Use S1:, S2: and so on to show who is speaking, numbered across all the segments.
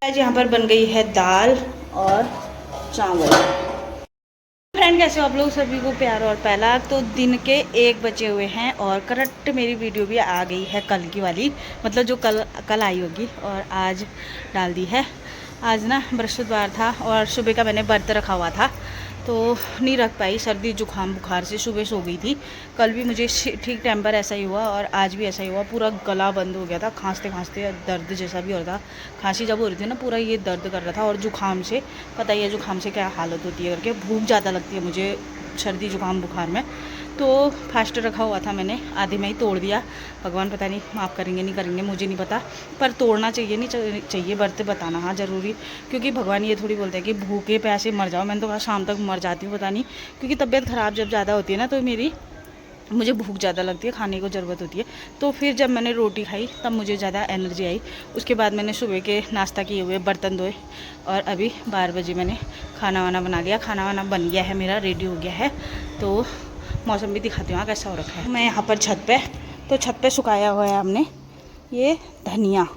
S1: आज यहाँ पर बन गई है दाल और चावल। फ्रेंड कैसे हो आप लोग? सभी को प्यार और पहला। तो दिन के 1 बजे हुए हैं और करेक्ट मेरी वीडियो भी आ गई है कल की वाली, मतलब जो कल आई होगी और आज डाल दी है। आज ना बृहस्पतिवार था और सुबह का मैंने व्रत रखा हुआ था तो नहीं रख पाई, सर्दी जुकाम बुखार से सुबह सो गई थी। कल भी मुझे ठीक टाइम पर ऐसा ही हुआ और आज भी ऐसा ही हुआ, पूरा गला बंद हो गया था, खांसते खांसते दर्द जैसा भी हो रहा था। खांसी जब हो रही थी ना पूरा ये दर्द कर रहा था। और जुकाम से पता ही है जुकाम से क्या हालत होती है करके, भूख ज़्यादा लगती है मुझे सर्दी जुकाम बुखार में। तो फास्ट रखा हुआ था मैंने, आधे में ही तोड़ दिया। भगवान पता नहीं माफ़ करेंगे नहीं करेंगे मुझे नहीं पता, पर तोड़ना चाहिए नहीं चाहिए व्रत बताना हाँ ज़रूरी, क्योंकि भगवान ये थोड़ी बोलते हैं कि भूखे प्यासे मर जाओ। मैंने तो कहा शाम तक मर जाती हूँ पता नहीं, क्योंकि तबीयत ख़राब जब ज़्यादा होती है ना तो मुझे भूख ज़्यादा लगती है, खाने को ज़रूरत होती है। तो फिर जब मैंने रोटी खाई तब मुझे ज़्यादा एनर्जी आई। उसके बाद मैंने सुबह के नाश्ता किए हुए बर्तन धोए और अभी 12 बजे मैंने खाना वाना बना लिया। खाना वाना बन गया है मेरा, रेडी हो गया है। तो मौसम भी दिखाती हूँ कैसा हो रखा है। मैं यहाँ पर छत पे सुखाया हुआ है हमने ये धनिया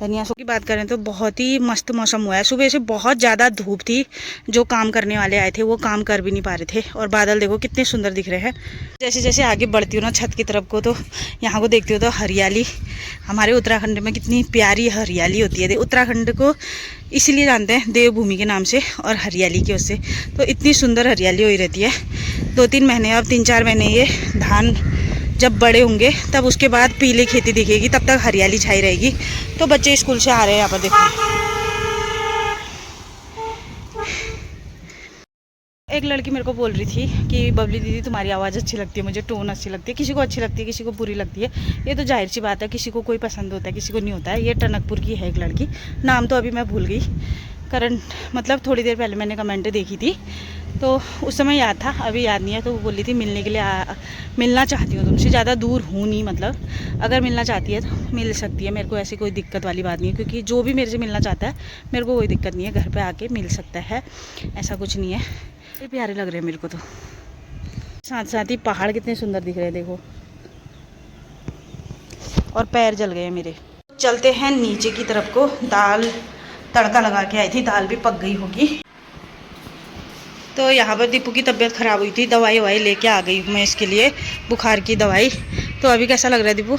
S1: की बात करें तो बहुत ही मस्त मौसम हुआ है। सुबह से बहुत ज़्यादा धूप थी, जो काम करने वाले आए थे वो काम कर भी नहीं पा रहे थे। और बादल देखो कितने सुंदर दिख रहे हैं। जैसे जैसे आगे बढ़ती हूँ ना छत की तरफ को, तो यहाँ को देखती हूँ तो हरियाली, हमारे उत्तराखंड में कितनी प्यारी हरियाली होती है। उत्तराखंड को इसीलिए जानते हैं देवभूमि के नाम से और हरियाली की उससे, तो इतनी सुंदर हरियाली हुई रहती है। 2-3 महीने, अब 3-4 महीने ये धान जब बड़े होंगे तब उसके बाद पीली खेती दिखेगी, तब तक हरियाली छाई रहेगी। तो बच्चे स्कूल से आ रहे हैं यहाँ पर देखो। एक लड़की मेरे को बोल रही थी कि बबली दीदी तुम्हारी आवाज़ अच्छी लगती है, मुझे टोन अच्छी लगती है। किसी को अच्छी लगती है, किसी को बुरी लगती है, ये तो जाहिर सी बात है। किसी को कोई पसंद होता है, किसी को नहीं होता है। ये टनकपुर की है एक लड़की, नाम तो अभी मैं भूल गई। करंट मतलब थोड़ी देर पहले मैंने कमेंट देखी थी तो उस समय याद था, अभी याद नहीं है। तो वो बोली थी मिलने के लिए मिलना चाहती हूँ तुमसे, ज़्यादा दूर हूँ नहीं, मतलब अगर मिलना चाहती है तो मिल सकती है। मेरे को ऐसी कोई दिक्कत वाली बात नहीं है, क्योंकि जो भी मेरे से मिलना चाहता है मेरे को कोई दिक्कत नहीं है, घर पे आके मिल सकता है, ऐसा कुछ नहीं है। ये प्यारे लग रहे हैं मेरे को। तो साथ साथ ही पहाड़ कितने सुंदर दिख रहे हैं देखो, और पैर जल गए मेरे। चलते हैं नीचे की तरफ को। दाल तड़का लगा के आई थी, दाल भी पक गई होगी। तो यहाँ पर दीपू की तबीयत ख़राब हुई थी, दवाई ववाई लेके आ गई मैं इसके लिए, बुखार की दवाई। तो अभी कैसा लग रहा है दीपू?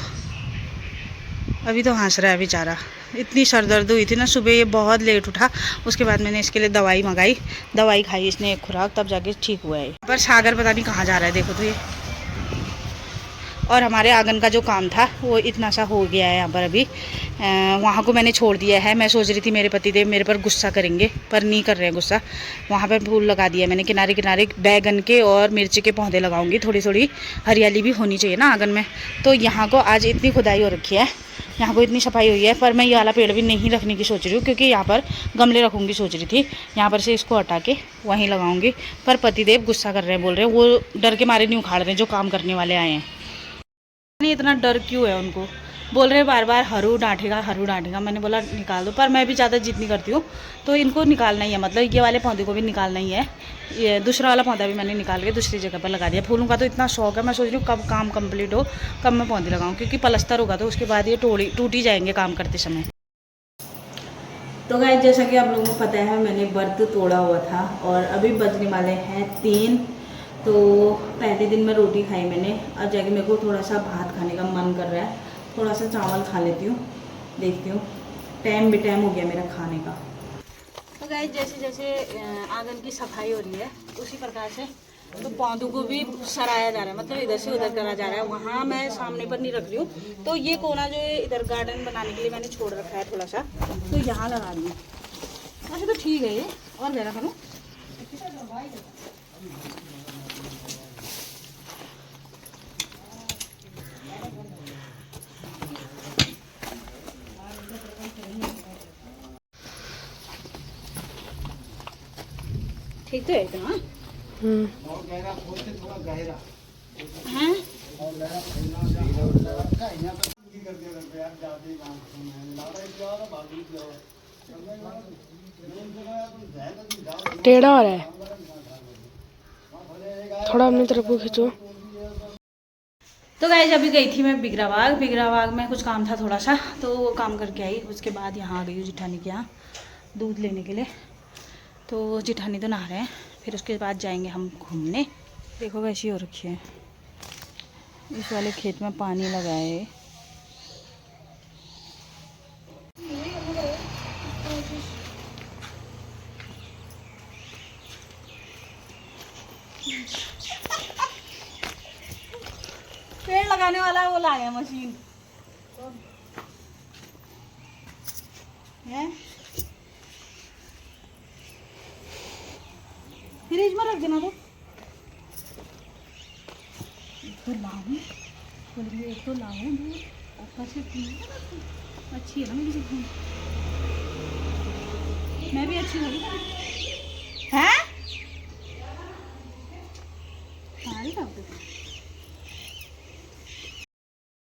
S1: अभी तो हंस रहा है बेचारा। इतनी सर दर्द हुई थी ना सुबह, ये बहुत लेट उठा। उसके बाद मैंने इसके लिए दवाई मंगाई, दवाई खाई इसने एक खुराक, तब जाके ठीक हुआ है। पर सागर पता नहीं कहाँ जा रहा है देखो तो ये। और हमारे आंगन का जो काम था वो इतना सा हो गया है यहाँ पर अभी। वहाँ को मैंने छोड़ दिया है। मैं सोच रही थी मेरे पतिदेव मेरे पर गुस्सा करेंगे, पर नहीं कर रहे हैं गुस्सा। वहाँ पर फूल लगा दिया मैंने किनारे किनारे, बैगन के और मिर्ची के पौधे लगाऊंगी। थोड़ी थोड़ी हरियाली भी होनी चाहिए ना आंगन में। तो यहाँ को आज इतनी खुदाई हो रखी है, यहाँ को इतनी सफाई हुई है। पर मैं ये वाला पेड़ भी नहीं रखने की सोच रही हूँ, क्योंकि यहाँ पर गमले रखूँगी सोच रही थी। यहाँ पर से इसको हटा के वहीं लगाऊंगी। पर पतिदेव गुस्सा कर रहे हैं, बोल रहे हैं वो डर के मारे नहीं उखाड़ रहे हैं जो काम करने वाले आए हैं। नहीं इतना डर क्यों है उनको, बोल रहे बार बार हरू डांटेगा। मैंने बोला निकाल दो, पर मैं भी ज़्यादा जिद नहीं करती हूँ। तो इनको निकालना ही है, मतलब ये वाले पौधे को भी निकालना ही है। ये दूसरा वाला पौधा भी मैंने निकाल के दूसरी जगह पर लगा दिया। फूलों का तो इतना शौक है, मैं सोच रही हूँ कब काम कंप्लीट हो कब मैं पौधे लगाऊँ, क्योंकि पलस्तर होगा तो उसके बाद ये टूट ही जाएंगे काम करते समय। तो गाइस जैसा कि आप लोगों को पता है मैंने व्रत तोड़ा हुआ था और अभी बजने वाले हैं 3। तो पहले दिन में रोटी खाई मैंने, अब जाके मेरे को थोड़ा सा भात खाने का मन कर रहा है, थोड़ा सा चावल खा लेती हूँ, देखती हूँ। टाइम बेटाइम हो गया मेरा खाने का। तो गाइस जैसे जैसे आंगन की सफाई हो रही है उसी प्रकार से तो पौधों को भी सराया जा रहा है, मतलब इधर से उधर करा जा रहा है। वहाँ मैं सामने पर नहीं रख रही हूँ। तो ये कोना जो है इधर गार्डन बनाने के लिए मैंने छोड़ रखा है थोड़ा सा, तो यहाँ लगा रही हूँ। अच्छा तो ठीक है ये, और ज़्यादा करूँ? ठीक तो है इतना हैं?
S2: टेढ़ा हो रहा है, थोड़ा अपनी तरफ को खींचो।
S1: तो गाइस अभी गई थी मैं बिगरा बाग में कुछ काम था थोड़ा सा, तो वो काम करके आई। उसके बाद यहाँ आ गई हूँ जिठानी के यहाँ दूध लेने के लिए। तो जिठानी तो नहा रहे हैं, फिर उसके बाद जाएंगे हम घूमने। देखो कैसी हो रखी है, इस वाले खेत में पानी लगा है। पेड़ लगाने वाला वो लाया मशीन है, फ्रिज में रख देना। तो लाऊं बोलिए, एक तो लाऊं ऊपर से अच्छी है ना मेरी जितनी, मैं भी अच्छी लगी है।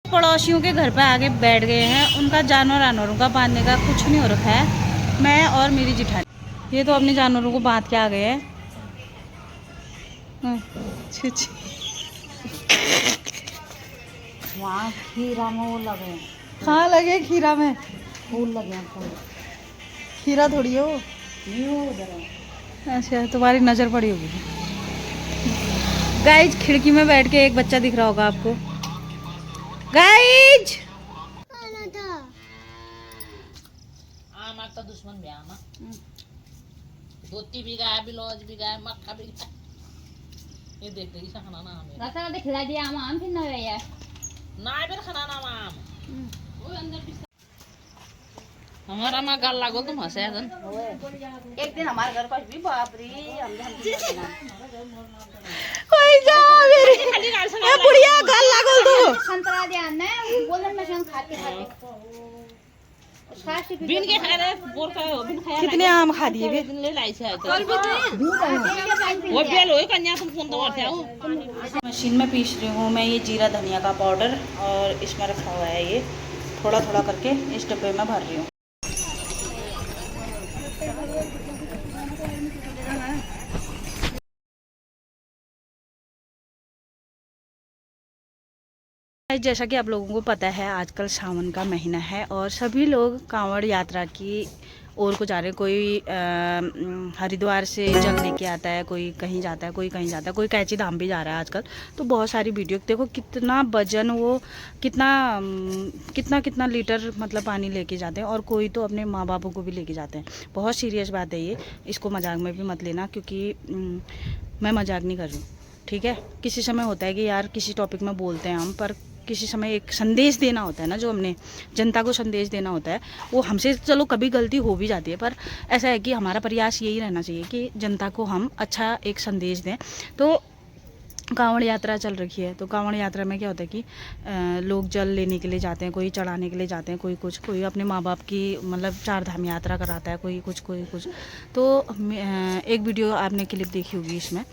S1: पड़ोसियों के घर पे आके बैठ गए हैं, उनका जानवरों का बांधने का कुछ नहीं हो रखा है। मैं और मेरी जिठानी ये तो अपने जानवरों को बांध के आ गए हैं।
S2: वहाँ खीरा में वो लगे,
S1: हाँ लगे खीरा में
S2: फूल लगे फूल।
S1: खीरा थोड़ी हो।
S2: ये वो उधर है।
S1: अच्छा तुम्हारी नज़र पड़ी होगी। गाइज खिड़की में बैठ के एक बच्चा दिख रहा होगा आपको। गाइज
S2: आमा का दुश्मन भी आमा धोती भी गाय ब्लाउज भी गाय मक्खा भी गाय। ये देख रही खाना ना हमें
S3: रखा दे खिला दिया आम फिर ना है
S2: ना बेर खाना ना आम वो अंदर भी हमारा मां गाल लागो तुम हंसे गन।
S3: एक दिन हमारे घर पर भी बाप रे
S1: कोई जा मेरी ए बुढ़िया गाल लागल तू
S3: संतरा दिया ना बोले मैं संग खाते खाते
S2: बिन के खा रहे बोर का बिन खाया
S1: कितने आम खा दिए गे।
S2: दिन ले लाई से वो बेल होए कन्या तुम फोन तो करते हो।
S1: मशीन में पीस रही हूँ मैं ये जीरा धनिया का पाउडर, और इसमें रखा हुआ है ये थोड़ा थोड़ा करके इस डब्बे में भर रही हूँ। जैसा कि आप लोगों को पता है आजकल सावन का महीना है और सभी लोग कांवड़ यात्रा की ओर को जा रहे हैं। कोई हरिद्वार से जल लेके आता है, कोई कहीं जाता है, कोई कहीं जाता है, कोई कैची धाम भी जा रहा है आजकल। तो बहुत सारी वीडियो देखो कितना वजन वो कितना लीटर मतलब पानी लेके जाते हैं, और कोई तो अपने माँ बापों को भी लेके जाते हैं। बहुत सीरियस बात है ये, इसको मजाक में भी मत लेना, क्योंकि मैं मजाक नहीं कर रही हूँ, ठीक है। किसी समय होता है कि यार किसी टॉपिक में बोलते हैं हम, पर किसी समय एक संदेश देना होता है ना, जो हमने जनता को संदेश देना होता है, वो हमसे चलो कभी गलती हो भी जाती है, पर ऐसा है कि हमारा प्रयास यही रहना चाहिए कि जनता को हम अच्छा एक संदेश दें। तो कांवड़ यात्रा चल रखी है, तो कांवड़ यात्रा में क्या होता है कि लोग जल लेने के लिए जाते हैं, कोई चढ़ाने के लिए जाते हैं, कोई अपने माँ बाप की मतलब 4 धाम यात्रा कराता है, कोई कुछ। तो एक वीडियो आपने क्लिप देखी होगी, इसमें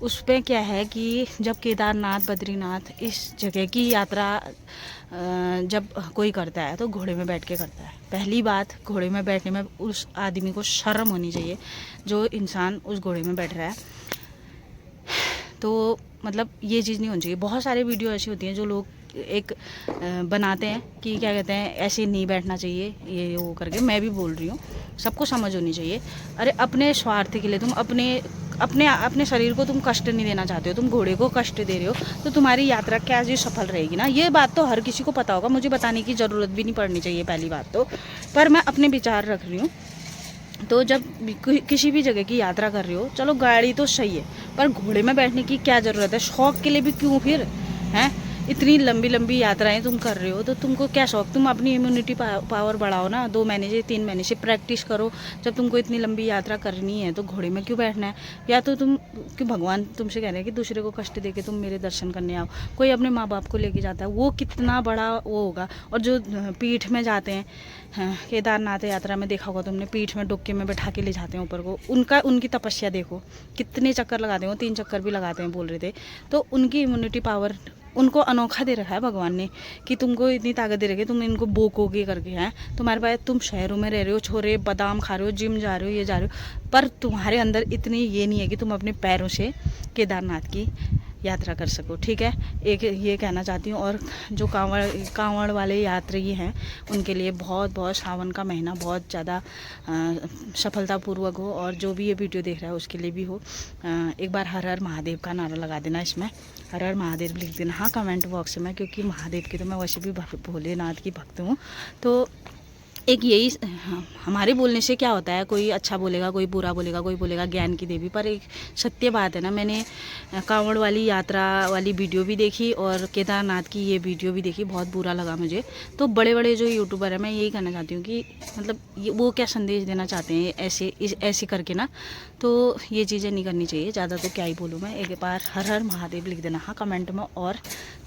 S1: उस पर क्या है कि जब केदारनाथ बद्रीनाथ इस जगह की यात्रा जब कोई करता है तो घोड़े में बैठ के करता है। पहली बात, घोड़े में बैठने में उस आदमी को शर्म होनी चाहिए, जो इंसान उस घोड़े में बैठ रहा है। तो मतलब ये चीज़ नहीं होनी चाहिए। बहुत सारे वीडियो ऐसी होती हैं जो लोग एक बनाते हैं कि क्या कहते हैं ऐसे नहीं बैठना चाहिए, ये वो करके। मैं भी बोल रही हूँ, सबको समझ होनी चाहिए। अरे अपने स्वार्थ के लिए तुम अपने शरीर को तुम कष्ट नहीं देना चाहते हो, तुम घोड़े को कष्ट दे रहे हो, तो तुम्हारी यात्रा क्या जी सफल रहेगी ना। ये बात तो हर किसी को पता होगा, मुझे बताने की ज़रूरत भी नहीं पड़नी चाहिए पहली बात तो, पर मैं अपने विचार रख रही हूँ। तो जब किसी भी जगह की यात्रा कर रहे हो, चलो गाड़ी तो सही है, पर घोड़े में बैठने की क्या ज़रूरत है? शौक के लिए भी क्यों फिर हैं? इतनी लंबी यात्राएं तुम कर रहे हो तो तुमको क्या शौक? तुम अपनी इम्यूनिटी पावर बढ़ाओ ना, 2 महीने से 3 महीने से प्रैक्टिस करो। जब तुमको इतनी लंबी यात्रा करनी है तो घोड़े में क्यों बैठना है? या तो तुम कि भगवान तुमसे कह रहे हैं कि दूसरे को कष्ट दे के तुम मेरे दर्शन करने आओ। कोई अपने माँ बाप को लेके जाता है, वो कितना बड़ा वो होगा। और जो पीठ में जाते हैं, हाँ, केदारनाथ यात्रा में देखा होगा तुमने, पीठ में डुक्के में बैठा के ले जाते हैं ऊपर को। उनकी तपस्या देखो, कितने चक्कर लगाते हैं वो, 3 चक्कर भी लगाते हैं बोल रहे थे। तो उनकी इम्यूनिटी पावर उनको अनोखा दे रखा है भगवान ने, कि तुमको इतनी ताकत दे रखी है, तुम इनको बोकोगे करके हैं। तुम्हारे पास, तुम शहरों में रह रहे हो, छोरे बादाम खा रहे हो, जिम जा रहे हो, ये जा रहे हो, पर तुम्हारे अंदर इतनी ये नहीं है कि तुम अपने पैरों से केदारनाथ की यात्रा कर सको, ठीक है। एक ये कहना चाहती हूँ। और जो कांवड़ वाले यात्री हैं उनके लिए बहुत बहुत सावन का महीना बहुत ज़्यादा सफलतापूर्वक हो, और जो भी ये वीडियो देख रहा है उसके लिए भी हो। एक बार हर हर महादेव का नारा लगा देना, इसमें हर हर महादेव लिख देना, हाँ, कमेंट बॉक्स में, क्योंकि महादेव की तो मैं वैसे भी भोलेनाथ की भक्त हूँ। तो एक यही हमारे बोलने से क्या होता है, कोई अच्छा बोलेगा, कोई बुरा बोलेगा, कोई बोलेगा ज्ञान की देवी, पर एक सत्य बात है ना। मैंने कांवड़ वाली यात्रा वाली वीडियो भी देखी और केदारनाथ की ये वीडियो भी देखी, बहुत बुरा लगा मुझे। तो बड़े बड़े जो यूट्यूबर हैं, मैं यही कहना चाहती हूँ कि मतलब ये वो क्या संदेश देना चाहते हैं ऐसे करके ना। तो ये चीज़ें नहीं करनी चाहिए। ज़्यादा तो क्या ही बोलूँ मैं। एक बार हर हर महादेव लिख देना, हाँ, कमेंट में। और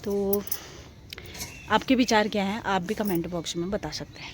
S1: तो आपके विचार क्या हैं, आप भी कमेंट बॉक्स में बता सकते हैं।